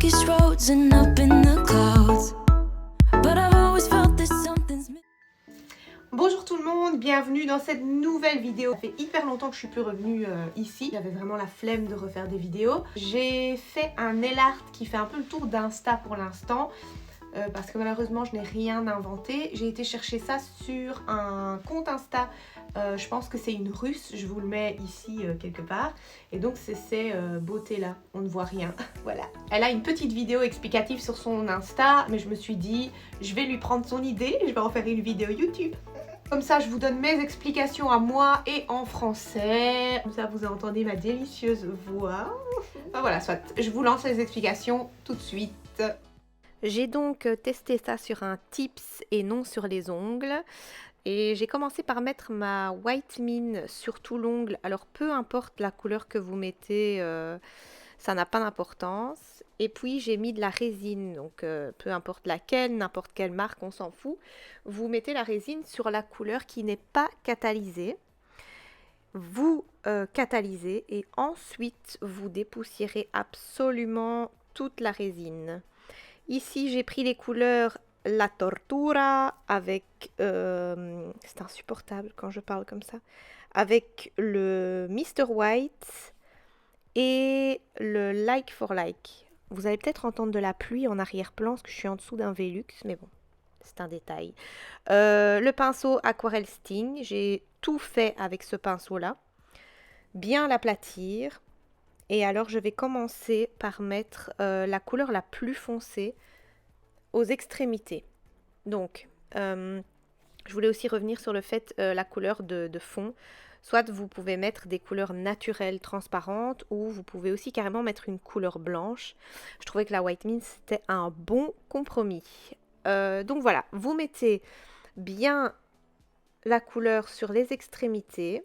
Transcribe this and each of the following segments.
darkest roads and up in the clouds. But I've always felt that something's missing. Bonjour tout le monde, bienvenue dans cette nouvelle vidéo. Ça fait hyper longtemps que je suis plus revenue ici. J'avais vraiment la flemme de refaire des vidéos. J'ai fait un nail art qui fait un peu le tour d'Insta pour l'instant. Parce que malheureusement je n'ai rien inventé. J'ai été chercher ça sur un compte Insta. Je pense que c'est une russe, je vous le mets ici quelque part. Et donc c'est ces beautés là, on ne voit rien. Voilà. Elle a une petite vidéo explicative sur son Insta, mais je me suis dit, je vais lui prendre son idée et je vais en faire une vidéo YouTube. Comme ça je vous donne mes explications à moi et en français. Comme ça vous entendez ma délicieuse voix. Enfin voilà, soit je vous lance les explications tout de suite. J'ai donc testé ça sur un tips et non sur les ongles. Et j'ai commencé par mettre ma White Mine sur tout l'ongle. Alors peu importe la couleur que vous mettez, ça n'a pas d'importance. Et puis j'ai mis de la résine, donc peu importe laquelle, n'importe quelle marque, on s'en fout. Vous mettez la résine sur la couleur qui n'est pas catalysée. Vous catalysez et ensuite vous dépoussiérez absolument toute la résine. Ici, j'ai pris les couleurs La Tortura avec... c'est insupportable quand je parle comme ça. Avec le Mr. White et le Like for Like. Vous allez peut-être entendre de la pluie en arrière-plan parce que je suis en dessous d'un Velux, mais bon, c'est un détail. Le pinceau Aquarelle Sting, j'ai tout fait avec ce pinceau-là. Bien l'aplatir. Et alors, je vais commencer par mettre la couleur la plus foncée aux extrémités. Donc, je voulais aussi revenir sur le fait, la couleur de fond. Soit vous pouvez mettre des couleurs naturelles transparentes ou vous pouvez aussi carrément mettre une couleur blanche. Je trouvais que la White Mine, c'était un bon compromis. Donc voilà, vous mettez bien la couleur sur les extrémités.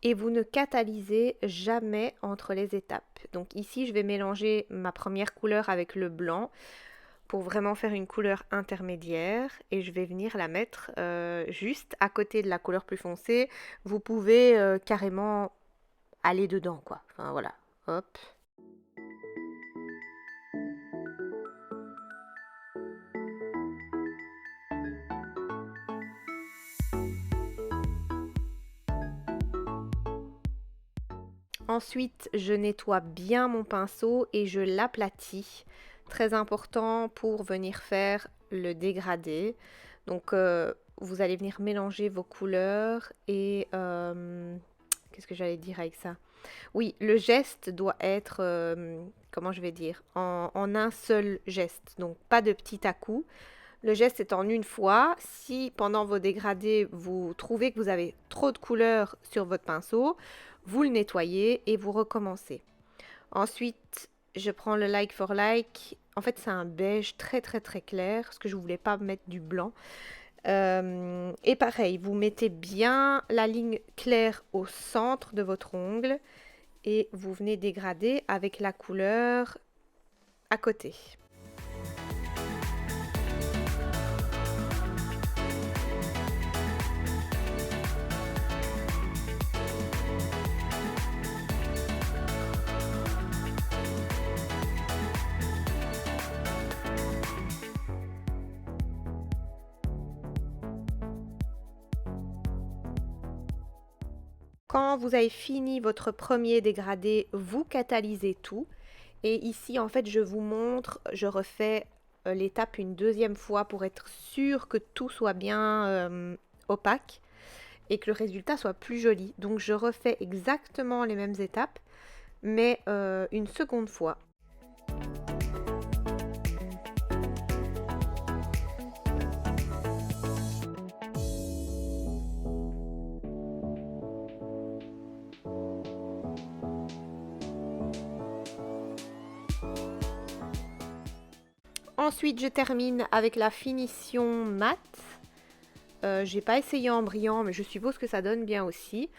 Et vous ne catalysez jamais entre les étapes. Donc ici, je vais mélanger ma première couleur avec le blanc pour vraiment faire une couleur intermédiaire. Et je vais venir la mettre juste à côté de la couleur plus foncée. Vous pouvez carrément aller dedans, quoi. Enfin voilà, hop. Ensuite, je nettoie bien mon pinceau et je l'aplatis. Très important pour venir faire le dégradé. Donc, vous allez venir mélanger vos couleurs et... qu'est-ce que j'allais dire avec ça? Oui, le geste doit être, comment je vais dire, en un seul geste. Donc, pas de petit à-coup. Le geste est en une fois. Si pendant vos dégradés, vous trouvez que vous avez trop de couleurs sur votre pinceau, vous le nettoyez et vous recommencez. Ensuite, je prends le Like for Like. En fait, c'est un beige très très très clair parce que je ne voulais pas mettre du blanc. Et pareil, vous mettez bien la ligne claire au centre de votre ongle et vous venez dégrader avec la couleur à côté. Quand vous avez fini votre premier dégradé, vous catalysez tout. Et ici, en fait, je vous montre, je refais l'étape une deuxième fois pour être sûr que tout soit bien opaque et que le résultat soit plus joli. Donc, je refais exactement les mêmes étapes, mais une seconde fois. Ensuite, je termine avec la finition mat. J'ai pas essayé en brillant, mais je suppose que ça donne bien aussi.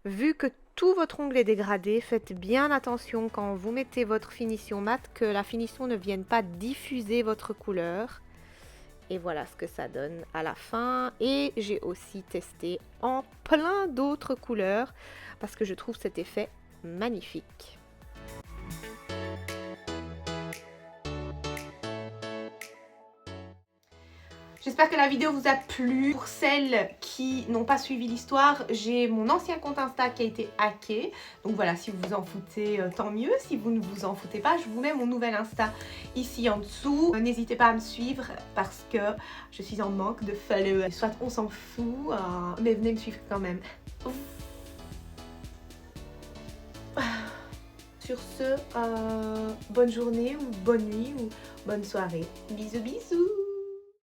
Vu que tout votre ongle est dégradé, faites bien attention quand vous mettez votre finition mat que la finition ne vienne pas diffuser votre couleur. Et voilà ce que ça donne à la fin. Et j'ai aussi testé en plein d'autres couleurs parce que je trouve cet effet magnifique. J'espère que la vidéo vous a plu. Pour celles qui n'ont pas suivi l'histoire, j'ai mon ancien compte Insta qui a été hacké. Donc voilà, si vous vous en foutez, tant mieux. Si vous ne vous en foutez pas, je vous mets mon nouvel Insta ici en dessous. N'hésitez pas à me suivre parce que je suis en manque de followers. Soit on s'en fout, mais venez me suivre quand même. Sur ce, bonne journée ou bonne nuit ou bonne soirée. Bisous bisous.